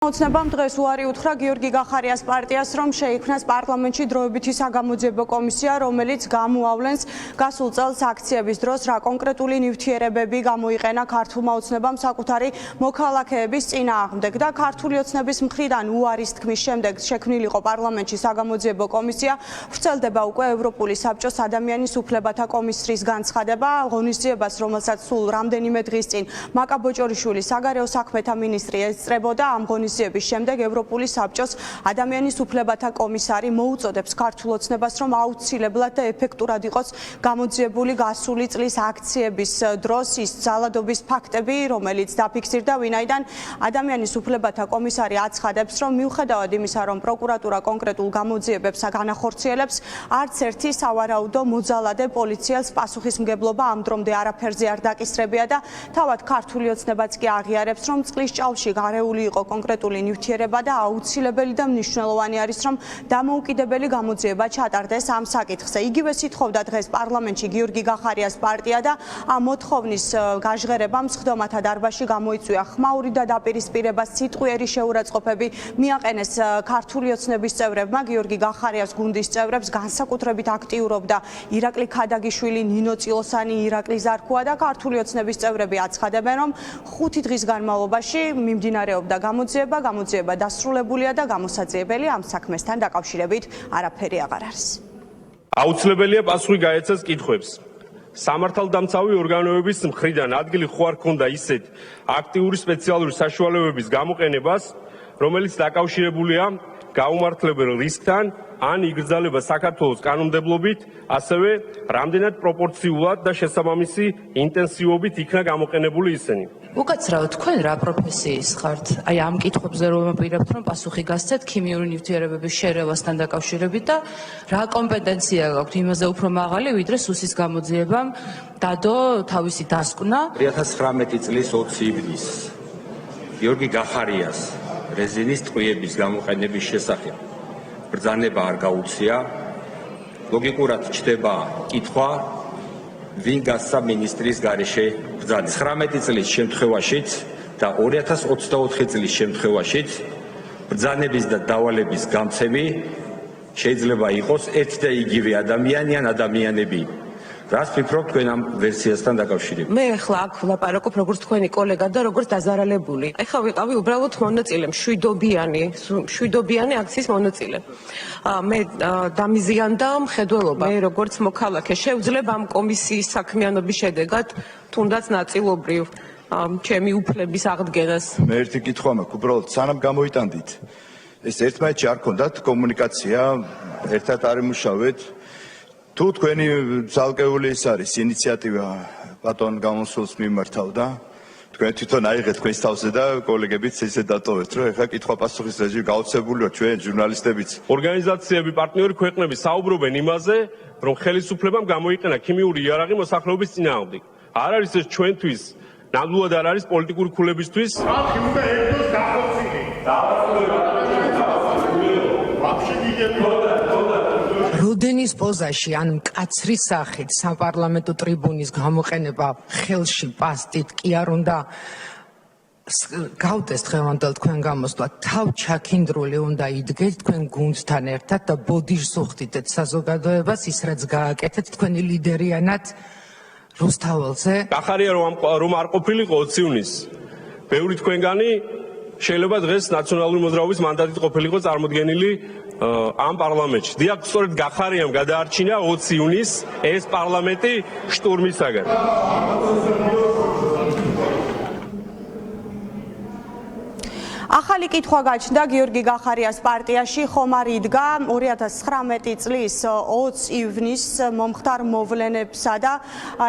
ოცნებამ დღეს უარი უთხრა გიორგი გახარიას პარტიას, რომ შეიქმნას პარლამენტში დროებითი საგამოძიებო კომისია, რომელიც გამოავლენს გასულ წელს აქციების დროს რა კონკრეტული ნივთიერებები გამოიყენა ქართულმა ოცნებამ საკუთარი მოქალაქეების წინააღმდეგ და ქართული ოცნების მხრიდან უარის თქმის შემდეგ შექმნილიყო პარლამენტში საგამოძიებო კომისია, ვრცელდება უკვე ევროპული საბჭოს ადამიანის უფლებათა კომისიის განცხადება, ღონისძიებას, რომელსაც სულ რამდენიმე დღის წინ მაკა ბოჭორიშვილი საგარეო საქმეთა მინისტრი ესწრებოდა, ამ ღონისძიების შემდეგ ევროპული საბჭოს ადამიანის უფლებათა კომისარი მოუწოდებს ქართულ ოცნებას, რომ აუცილებლად და ეფექტურად იყოს გამოძიებული გასული წლის აქციების დროს ის ძალადობის ფაქტები, რომელიც დაფიქსირდა, ვინაიდან ადამიანის უფლებათა კომისარი აცხადებს, რომ მიუხედავად იმისა, რომ პროკურატურა კონკრეტულ გამოძიებებს განახორციელებს, არც ერთი სავარაუდო მოძალადე პოლიციელს პასუხისმგებლობა ამ დრომდე არაფერზე არ დაკისრებია და თავად ქართული ოცნებაც კი აღიარებს, რომ წყლის ჭალში გარეული იყო კონკრეტული ნივთიერება და აუცილებელი და მნიშვნელოვანი არის, რომ დამოუკიდებელი გამოძიება ჩატარდეს ამ საკითხზე. იგივე სითხოვდა დღეს პარლამენტში გიორგი გახარიას პარტია და ამ მოთხოვნის გაჟღერებამ სხდომათა დარბაზში გამოიწვია ხმაური და დაპირისპირება, სიტყვიერი შეურაცხყოფები მიაყენეს ქართული ოცნების წევრებმა. გიორგი გახარიას გუნდის წევრებს განსაკუთრებით აქტიურობდა ირაკლი ქადაგიშვილი, ნინო წილოსანი, ირაკლი ზარქუა და ქართული ოცნების წევრები აცხადებენ, რომ 5 დღის განმავლობაში მიმდინარეობდა გამოძიება დასრულებულია და გამოსაძიებელი ამ საქმესთან დაკავშირებით არაფერი აღარ არის. აუცილებელია პასუხი გაეცეს კითხვებს. სამართალდამცავი ორგანოების მხრიდან ადგილი ხო არ ქონდა ისეთ აქტიური სპეციალური საშუალებების გამოყენებას, რომელიც დაკავშირებულია გაუმართლებელ რისკთან ან იგრძალება საქართველოს კანონმდებლობით, ასევე რამდენად პროპორციულად და შესაბამისი ინტენსივობით იქნა გამოყენებული ისინი. უკაცრავად თქვენ რა პროფესიის ხართ? აი ამ კითხვებზე რომ ვაპირებთ, რომ პასუხი გასცეთ ქიმიური ნივთიერებების შერევასთან დაკავშირებით და რა კომპეტენცია გაქვთ იმაზე უფრო მაღალი, ვიდრე სუსის გამოძიებამ დადო თავისი დასკვნა. 2019 წლის 20 ივნისს გიორგი გახარიას რეზინის ტყვიების გამოყენების შესახებ ბრძანება არ გაუწია, ლოგიკურად ჩდება კითხვა, ვინ გასცა მინისტრის გარეშე ბრძანებას. 19 წლის შემთხვევაშიც და 2024 წლის შემთხვევაშიც ბრძანების და დავალების გამცემი შეიძლება იყოს ერთ და იგივე ადამიანი ან ადამიანები. რას ფიქრობთ თქვენ ამ ვერსიასთან დაკავშირებით? მე ახლა აქ ვლაპარაკობ როგორც თქვენი კოლეგა და როგორც დაზარალებული. ახლა ვიყავი უბრალოდ მონაწილე, მშვიდობიანი აქციის მონაწილე. მე დამიზიანდა მხედველობა. მე როგორც მოქალაქე შევძლებ ამ კომისიის საქმიანობის შედეგად თუნდაც ნაწილობრივ ჩემი უფლების აღდგენას. მე ერთი კითხვა მაქვს, უბრალოდ სანამ გამოიტანდით, ეს ერთმანეთში არ ქონდათ კომუნიკაცია, ერთად არ იმუშავეთ. თუ თქვენი ძალკეული ის არის ინიციატივა ბატონ გამოსულს მიმართავდა, თქვენ თვითონ აიღეთ თქვენს თავზე და კოლეგებიც ისე დატოვეთ, რომ ეხლა კითხვა-პასუხის რეჟიმი გაუცებულია ჩვენ ჟურნალისტებიც. ორგანიზაციები, პარტნიორი ქვეყნები საუბრობენ იმაზე, რომ ხელისუფლებამ გამოიყენა ქიმიური იარაღი მოსახლეობის წინააღმდეგ. არ არის ეს ჩვენთვის, ნამდვილად არ არის პოლიტიკური ქულებისთვის. ხალხი უნდა ერთოს დახოცილი. როდენის პოზაში ან მკაცრი სახით საპარლამენტო ტრიბუნის გამოყენება ხელში პასტით კი არ უნდა გავდეს დღევანდელ თქვენ გამოსვლა, თავჩაქინდრული უნდა იდგეთ თქვენ გუნდთან ერთად და ბოდიშს უხდიდეთ საზოგადოებას ის რაც გააკეთეთ თქვენი ლიდერიანად რუსთაველზე. გახარია რომ არ ყოფილიყო 20 ივნისს, ბევრი თქვენგანი შეიძლება დღეს ნაციონალური მოძრაობის მანდატით ყოფილიყო წარმოდგენილი ამ პარლამენტში. დიახ, სწორედ გახარიამ გადაარჩინა 20 ივნისს ეს პარლამენტი შტურმისაგან. ახალი კითხვა გაჩნდა გიორგი გახარიას პარტიაში, ხომ არ იდგა 2019 წლის 20 ივნისს მომხდარ მოვლენებსა და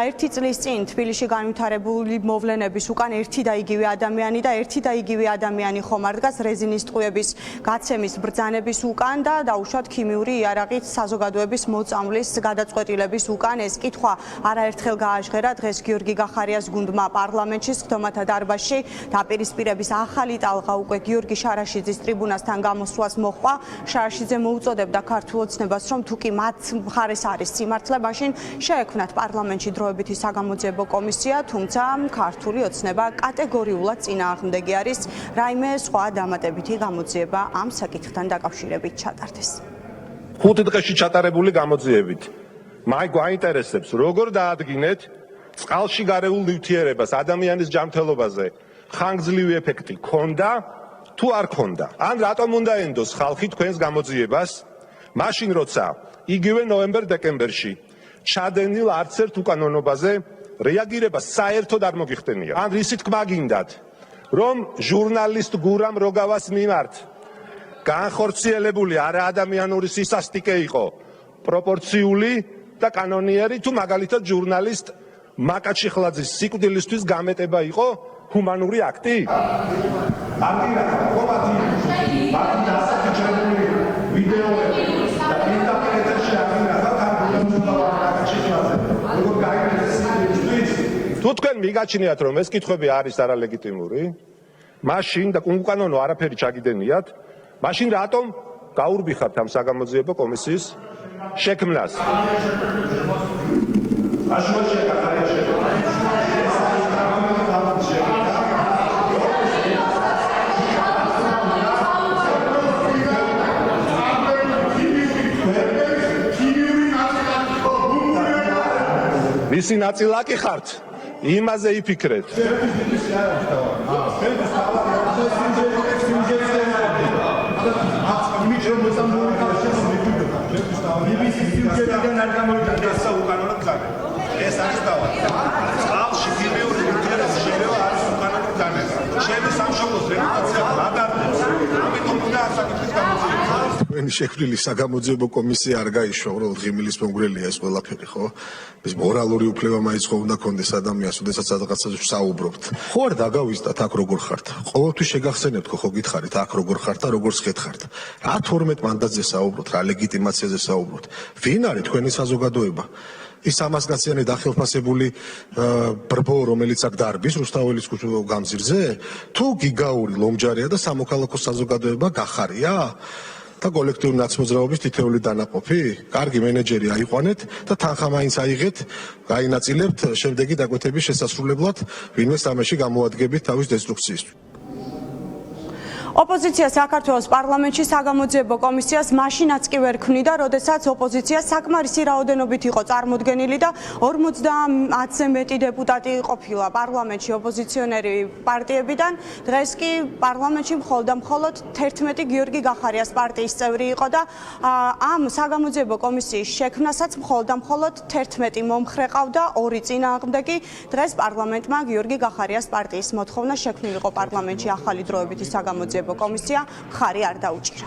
ერთი წლის წინ თბილისში განვითარებული მოვლენების უკან ერთი და იგივე ადამიანი და ერთი და იგივე ადამიანი ხომ არ დგას რეზინის ტყვიების გაცემის ბრძანების უკან და დაუშვათ ქიმიური იარაღით საზოგადოების მოწამვლის გადაწყვეტილების უკან. ეს კითხვა არაერთხელ გააჟღერა დღეს გიორგი გახარიას გუნდმა პარლამენტში სხდომათა დარბაზში დაპირისპირების ახალი ტალღა უკვე გიორგი შარაშიძის ტრიბუნასთან გამოსვლას მოჰყვა. შარაშიძე მოუწოდებდა ქართულ ოცნებას, რომ თუ კი მათ მხარეს არის სიმართლე, მაშინ შეექმნათ პარლამენტში დროებითი საგამოძიებო კომისია, თუმცა ქართული ოცნება კატეგორიულად წინააღმდეგი არის. რაიმე სხვა დამატებითი გამოძიება ამ საკითხთან დაკავშირებით ჩატარდეს. 5 დღეში ჩატარებული გამოძიებით. მაი გვაინტერესებს, როგორ დაადგინეთ წყალში გარეულ ნივთიერებას ადამიანის ჯანმრთელობაზე ხანგრძლივი ეფექტი ქონდა თუ არ ქონდა? ან რატომ უნდა ენდოს ხალხი თქვენს გამოძიებას? მაშინ როცა იგივე ნოემბერ-დეკემბერში ჩადენილ არც ერთ უკანონობაზე რეაგირება საერთოდ არ მოგიხდენია. ან რისი თქმა გინდათ, რომ ჟურნალისტ გურამ როგავას მიმართ განხორციელებული არაადამიანური სისასტიკე იყო პროპორციული და კანონიერი, თუ მაგალითად ჟურნალისტ მაკა ჩიხლაძის სიკვდილისთვის გამეტება იყო ჰუმანური აქტი? თუ თქვენ მიგაჩნიათ, რომ ეს კითხვები არის არალეგიტიმური, მაშინ და უკანონო არაფერი ჩაგიდენიათ, მაშინ რატომ გაურბიხართ ამ საგამოძიებო კომისიის შექმნას? მისი ნაწილაკი ხართ? იმაზე იფიქრეთ. ეს არის დავა. წყალში გიბრიული ნივთიერება შეიძლება არის უკანონო დანება. ჩემი სამშობლოს რეგულაცია გადაარდებს. ამიტომ უნდა ასაკითხის გამოძიება. თქვენი შექმნილი საგამოძიებო კომისია არ გაიშვა, უბრალოდ ღიმილის მომგვრელია ეს ყველაფერი, ხო? ეს მორალური უფლება მაინც ხო უნდა კონდეს ადამიანს, ოდესაც რაღაცაზე საუბრობთ. ხო არ დაგავიზდათ აქ როგორ ხართ? ყოველთვის შეგახსენებთ ხო გითხარით აქ როგორ ხართ და როგორ შეხართ? რა 12 მანდატზე საუბრობთ, რა ლეგიტიმაციაზე საუბრობთ? ვინ არის თქვენი საზოგადოება? ის 300-კაციანი დახელფასებული ბრბო, რომელიც აქ დარბის რუსთაველის გამზირზე? თუ გიგაური ლომჯარია და სამოქალაქო საზოგადოება გახარია? და კოლექტიური ნაცმოძრაობის თითეული დანაყოფი? კარგი მენეჯერი აიყვანეთ და თანხა მაინც აიღეთ, გაინაწილებთ შემდეგი დაკვეთების შესასრულებლად, ვინმე სამეში გამოადგებით თავის დესტრუქციისთვის. ოპოზიცია საქართველოს პარლამენტში საგამოძიებო კომისიას მაშინაც კი ვერ ქმნიდა, როდესაც ოპოზიცია საკმარისი რაოდენობით იყო წარმოდგენილი და 50-ზე მეტი დეპუტატი ყოფილა პარლამენტში ოპოზიციონერი პარტიებიდან. დღეს კი პარლამენტში მხოლოდ 11 გიორგი გახარიას პარტიის წევრი იყო და ამ საგამოძიებო კომისიის შექმნასაც მხოლოდ 11 მომხრე ყავდა, 2 წინააღმდეგი. დღეს პარლამენტმა გიორგი გახარიას პარტიის მოთხოვნა შექმნილიყო პარლამენტში ახალი დროებითი საგამოძიებო კომისია ხარი არ დაუჭირა.